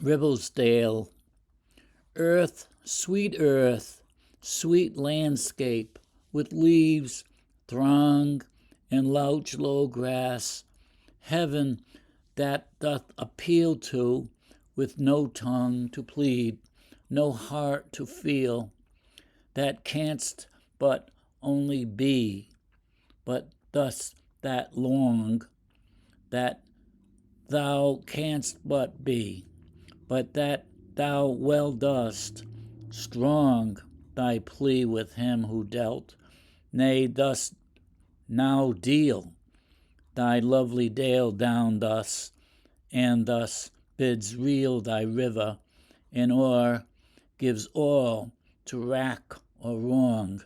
Ribblesdale. Earth, sweet landscape, with leaves, throng, and louch low grass, heaven that doth appeal to, with no tongue to plead, no heart to feel, that canst but only be, but thus that long, that thou canst but be, but that thou well dost, strong thy plea with him who dealt, nay, dost now deal thy lovely dale down thus, and thus bids reel thy river, and o'er gives all to wrack or wrong.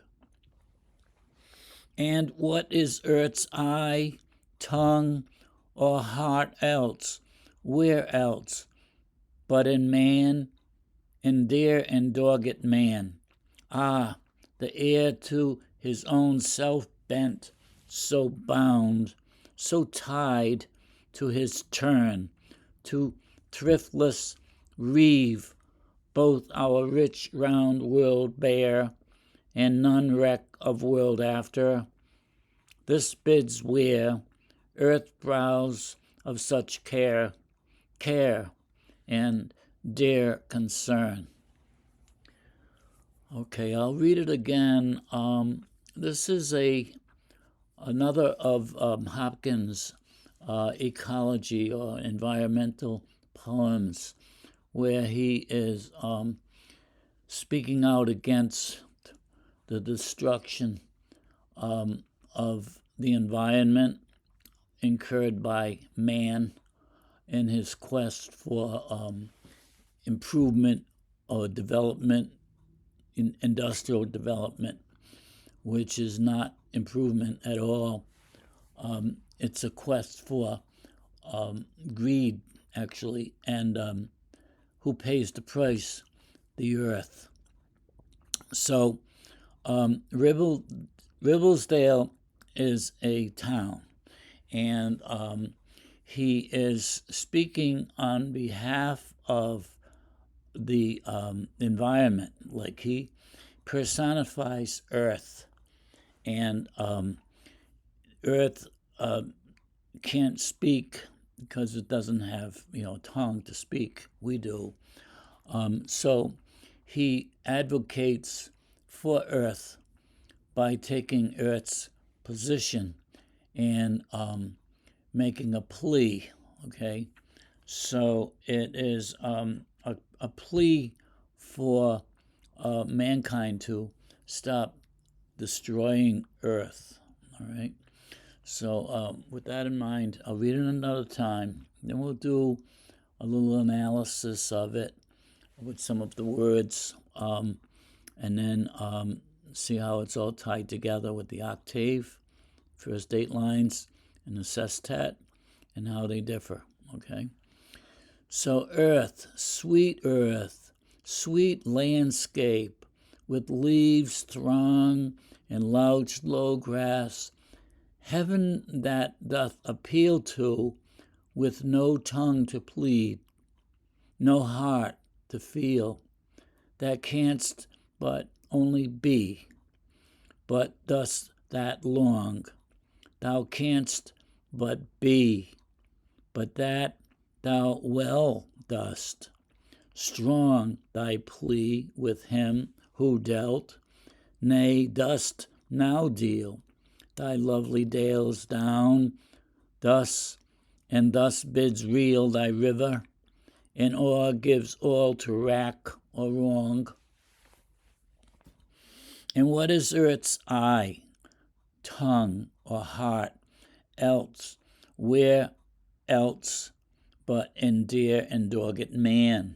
And what is earth's eye, tongue, or heart else, where else, but in man, in dear and dogged man? Ah, the heir to his own self bent, so bound, so tied to his turn, to thriftless reeve, both our rich round world bare, and none reck of world after. This bids wear earth brows of such care, and dear concern. Okay, I'll read it again. This is another of Hopkins' ecology or environmental poems, where he is speaking out against the destruction of the environment incurred by man in his quest for improvement or development, in industrial development, which is not improvement at all. It's a quest for greed, actually, and who pays the price? The earth. So Ribblesdale is a town, and he is speaking on behalf of the environment. Like, he personifies earth, and earth can't speak because it doesn't have tongue to speak. We do. So he advocates for earth by taking earth's position and making a plea. Okay, so it is a plea for mankind to stop destroying earth. All right, so with that in mind, I'll read it another time, then we'll do a little analysis of it with some of the words, and then see how it's all tied together with the octave, first 8 lines, and the sestet, and how they differ. Okay, so earth, sweet landscape, with leaves throng and louch low grass, heaven that doth appeal to, with no tongue to plead, no heart to feel, that canst but only be, but thus that long, thou canst but be, but that thou well dost, strong thy plea with him who dealt, nay, dost now deal thy lovely dales down, thus, and thus bids reel thy river, and o'er gives all to wrack or wrong. And what is earth's eye, tongue, or heart else, where else, but in dear and dogged man?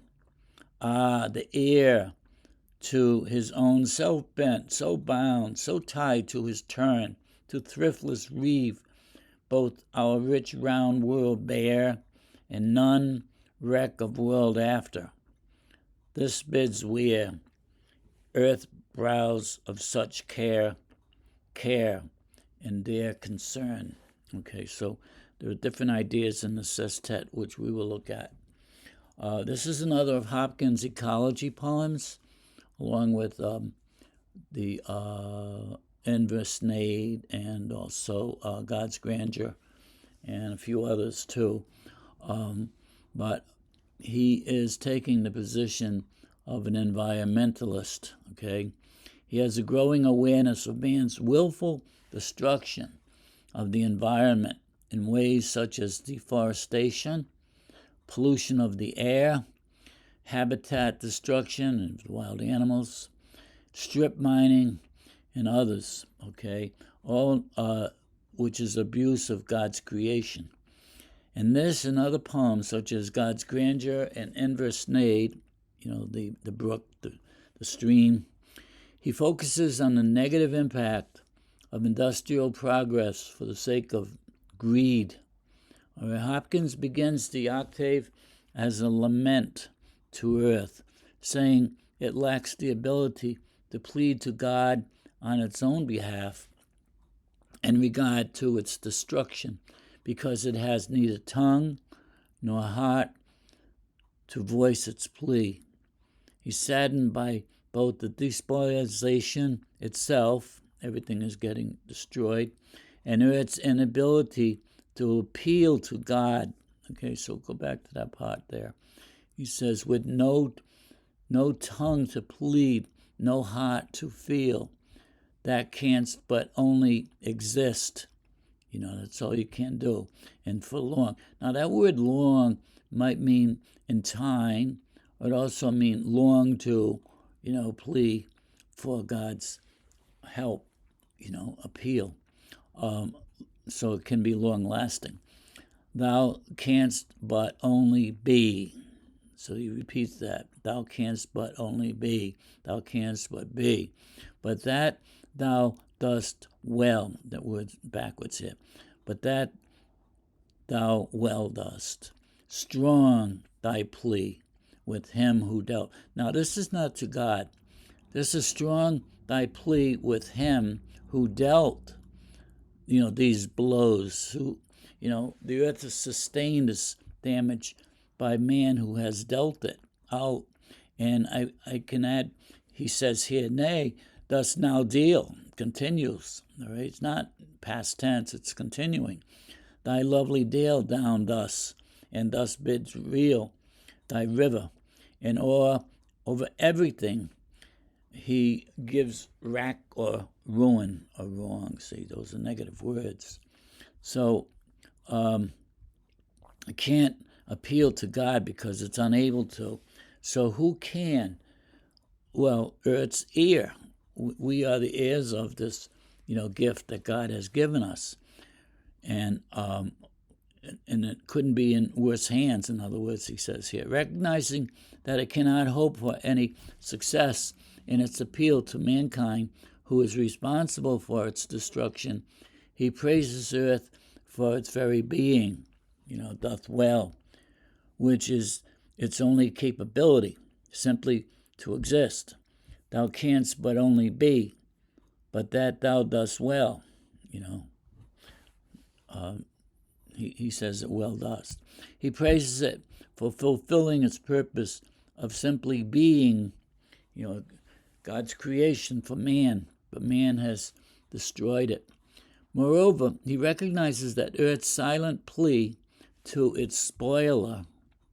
Ah, the heir to his own self-bent, so bound, so tied to his turn, to thriftless reeve, both our rich round world bare, and none reck of world after. This bids wear earth brows of such care, and their concern. Okay, so there are different ideas in the sestet, which we will look at. This is another of Hopkins' ecology poems, along with the Inverse Nade and also God's Grandeur and a few others too. But he is taking the position of an environmentalist, okay? He has a growing awareness of man's willful destruction of the environment in ways such as deforestation, pollution of the air, habitat destruction of wild animals, strip mining, and others, okay? All which is abuse of God's creation. And this and other poems, such as God's Grandeur and Inverse Nade, the brook, the stream, he focuses on the negative impact of industrial progress for the sake of greed. Hopkins begins the octave as a lament to earth, saying it lacks the ability to plead to God on its own behalf in regard to its destruction, because it has neither tongue nor heart to voice its plea. He's saddened by both the despoilization itself, everything is getting destroyed, and Earth's inability to appeal to God. Okay, so go back to that part there. He says, with no tongue to plead, no heart to feel, that canst but only exist. That's all you can do. And for long. Now, that word long might mean in time. It also mean long to, plea for God's help, appeal. So it can be long-lasting. Thou canst but only be. So he repeats that. Thou canst but only be. Thou canst but be. But that thou dost well. That word's backwards here. But that thou well dost. Strong thy plea with him who dealt. Now, this is not to God. This is strong thy plea with him who dealt, these blows. Who, the earth has sustained this damage by man who has dealt it out. And I can add, he says here, nay, dost now deal, continues. All right, it's not past tense, it's continuing. Thy lovely dale down thus, and thus bids reel thy river, and over everything he gives rack or ruin or wrong. See, those are negative words. So it can't appeal to God because it's unable to. So who can? Well, Earth's ear. We are the heirs of this, gift that God has given us. And it couldn't be in worse hands, in other words, he says here. Recognizing that it cannot hope for any success in its appeal to mankind, who is responsible for its destruction, he praises earth for its very being, doth well, which is its only capability, simply to exist. Thou canst but only be, but that thou dost well, he says it well dost. He praises it for fulfilling its purpose of simply being, God's creation for man, but man has destroyed it. Moreover, he recognizes that Earth's silent plea to its spoiler,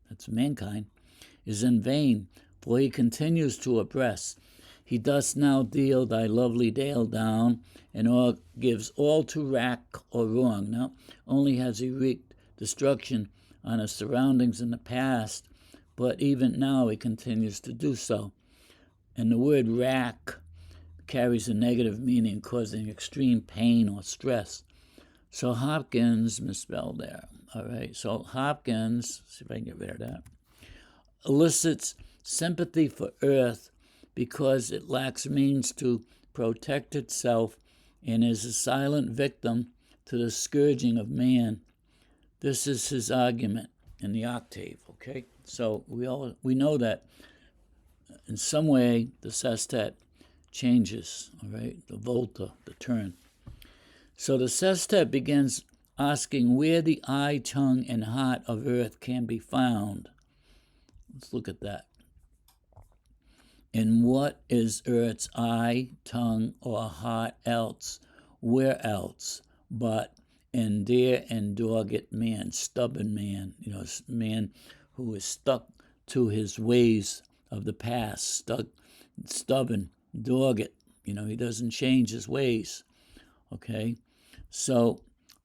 that's mankind, is in vain, for he continues to oppress. He does now deal thy lovely dale down, and gives all to rack or wrong. Now, only has he wreaked destruction on his surroundings in the past, but even now he continues to do so. And the word rack carries a negative meaning, causing extreme pain or stress. So Hopkins, misspelled there. All right, so Hopkins, see if I can get rid of that, elicits sympathy for Earth because it lacks means to protect itself and is a silent victim to the scourging of man. This is his argument in the octave, okay? So we know that in some way the sestet changes, all right? The volta, the turn. So the sestet begins asking where the eye, tongue, and heart of earth can be found. Let's look at that. And what is earth's eye, tongue, or heart else? Where else but in dear and dogged man, stubborn man, man who is stuck to his ways of the past, stubborn, dogged, he doesn't change his ways, okay? So,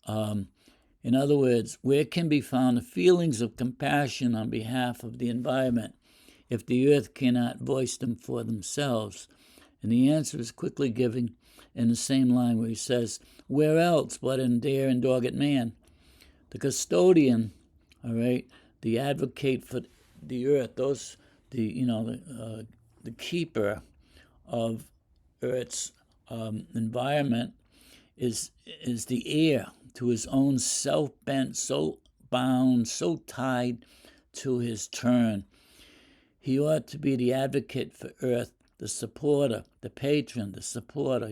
in other words, where can be found the feelings of compassion on behalf of the environment if the earth cannot voice them for themselves? And the answer is quickly given in the same line where he says, where else but in dare and dogged man? The custodian, all right, the advocate for the earth, the keeper of Earth's environment is the heir to his own self-bent, so bound, so tied to his turn. He ought to be the advocate for Earth, the supporter, the patron, the supporter,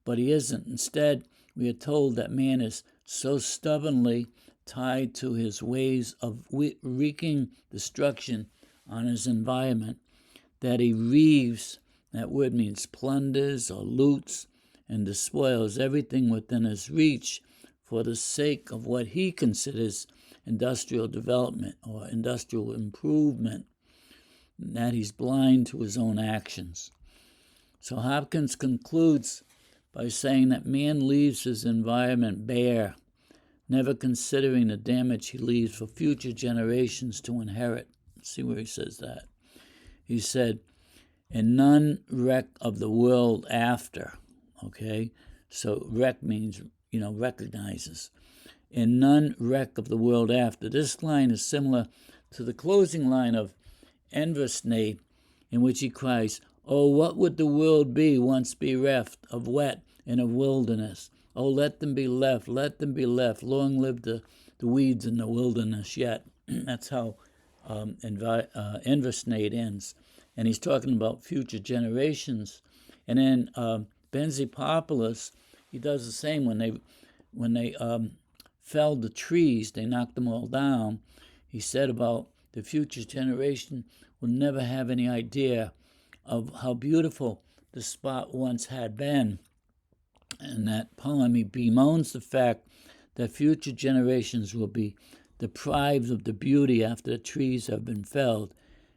but he isn't. Instead, we are told that man is so stubbornly tied to his ways of wreaking destruction on his environment that he reaves, that word means plunders or loots, and despoils everything within his reach for the sake of what he considers industrial development or industrial improvement, and that he's blind to his own actions. So Hopkins concludes by saying that man leaves his environment bare, never considering the damage he leaves for future generations to inherit. See where he says that. He said, and none reck of the world after, okay? So reck means, recognizes. And none reck of the world after. This line is similar to the closing line of Ribblesdale, in which he cries, oh, what would the world be once bereft of wet and of wilderness? Oh, let them be left, long live the weeds in the wilderness yet. That's how Ribblesdale ends. And he's talking about future generations. And then Benzopoulos, he does the same. When they felled the trees, they knocked them all down. He said about the future generation will never have any idea of how beautiful the spot once had been. In that poem, he bemoans the fact that future generations will be deprived of the beauty after the trees have been felled.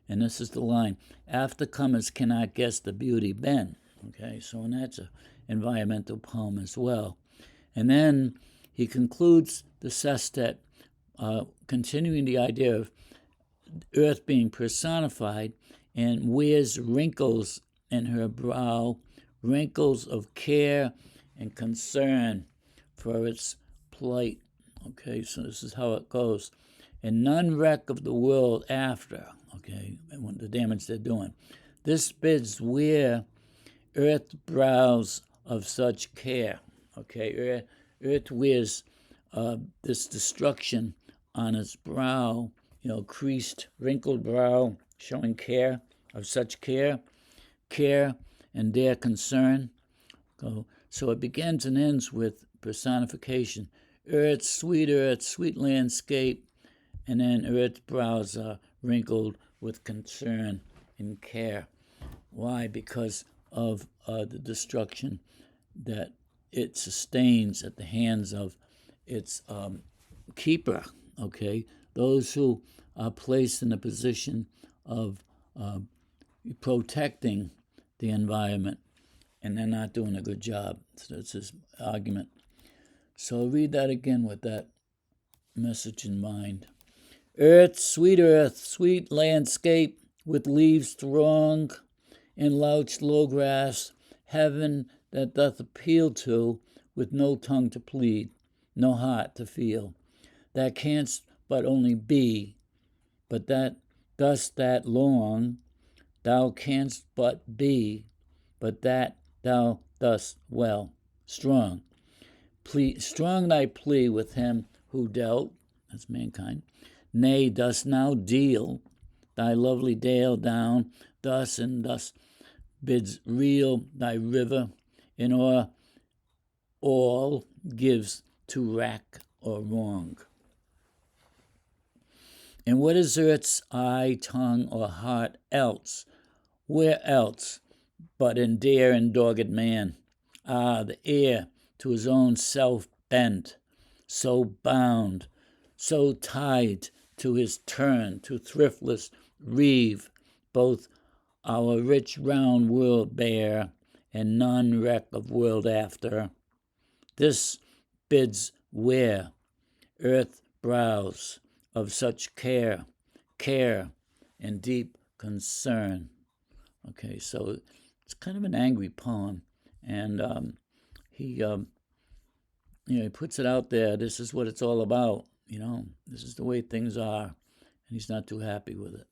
And this is the line, after comers cannot guess the beauty been. Okay, so and that's an environmental poem as well. And then he concludes the sestet, continuing the idea of Earth being personified, and wears wrinkles in her brow, wrinkles of care and concern for its plight. Okay, so this is how it goes. And none reck of the world after, okay, and the damage they're doing. This bids wear earth brows of such care, okay. Earth wears this destruction on its brow, creased, wrinkled brow, showing care, of such care and their concern. So it begins and ends with personification. Earth, sweet landscape, and then Earth's brows are wrinkled with concern and care. Why? Because of the destruction that it sustains at the hands of its keeper, okay? Those who are placed in a position of protecting the environment, and they're not doing a good job. So that's his argument. So I'll read that again with that message in mind. Earth, sweet landscape, with leaves throng and louched low grass, heaven that doth appeal to, with no tongue to plead, no heart to feel, that canst but only be, but that dost that long, thou canst but be, but that thou dost well, strong. Strong thy plea with him who dealt, that's mankind, nay, dost now deal thy lovely dale down, thus and thus bids reel thy river, in o'er all gives to wrack or wrong. And what is earth's eye, tongue, or heart else? Where else but in dear and dogged man? Ah, the ear to his own self bent, so bound, so tied to his turn, to thriftless reeve, both our rich round world bare, and none wreck of world after. This bids wear earth brows of such care, care and deep concern. Okay, so it's kind of an angry poem, and he, he puts it out there. This is what it's all about. This is the way things are, and he's not too happy with it.